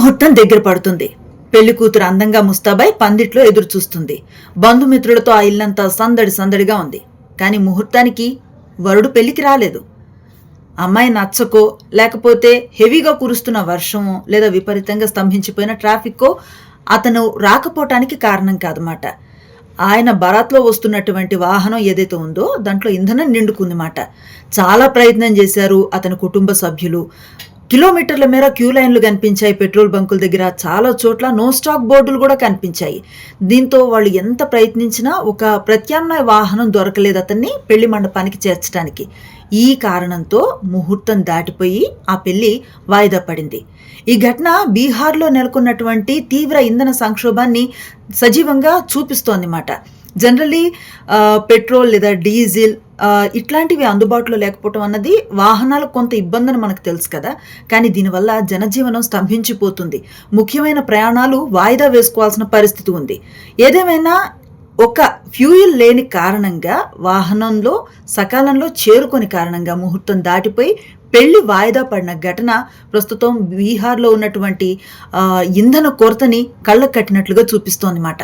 ముహూర్తం దగ్గర పడుతుంది. పెళ్లి కూతురు అందంగా ముస్తాబై పందిట్లో ఎదురు చూస్తుంది. బంధుమిత్రులతో ఆ ఇల్లంతా సందడి సందడిగా ఉంది. కానీ ముహూర్తానికి వరుడు పెళ్లికి రాలేదు. అమ్మాయి నచ్చకో, లేకపోతే హెవీగా కురుస్తున్న వర్షమో, లేదా విపరీతంగా స్తంభించిపోయిన ట్రాఫిక్కో అతను రాకపోవటానికి కారణం కాదన్నమాట. ఆయన బరాత్లో వస్తున్నటువంటి వాహనం ఏదైతే ఉందో దాంట్లో ఇంధనం నిండుకుందన్నమాట. చాలా ప్రయత్నం చేశారు అతని కుటుంబ సభ్యులు. కిలోమీటర్ల మేర క్యూ లైన్లు కనిపించాయి. పెట్రోల్ బంకుల దగ్గర చాలా చోట్ల నో స్టాక్ బోర్డులు కూడా కనిపించాయి. దీంతో వాళ్ళు ఎంత ప్రయత్నించినా ఒక ప్రత్యామ్నాయ వాహనం దొరకలేదు అతన్ని పెళ్లి మండపానికి చేర్చడానికి. ఈ కారణంతో ముహూర్తం దాటిపోయి ఆ పెళ్లి వాయిదా పడింది. ఈ ఘటన బీహార్లో నెలకొన్నటువంటి తీవ్ర ఇంధన సంక్షోభాన్ని సజీవంగా చూపిస్తోందన్నమాట. జనరల్లీ పెట్రోల్ లేదా డీజిల్ ఇట్లాంటివి అందుబాటులో లేకపోవటం అన్నది వాహనాలకు కొంత ఇబ్బందని మనకు తెలుసు కదా. కానీ దీనివల్ల జనజీవనం స్తంభించిపోతుంది. ముఖ్యమైన ప్రయాణాలు వాయిదా వేసుకోవాల్సిన పరిస్థితి ఉంది. ఏదేమైనా ఒక ఫ్యూయల్ లేని కారణంగా వాహనంలో సకాలంలో చేరుకొని కారణంగా ముహూర్తం దాటిపోయి పెళ్లి వాయిదా పడిన ఘటన ప్రస్తుతం బీహార్లో ఉన్నటువంటి ఇంధన కొరతని కళ్ళకు కట్టినట్లుగా చూపిస్తోందన్నమాట.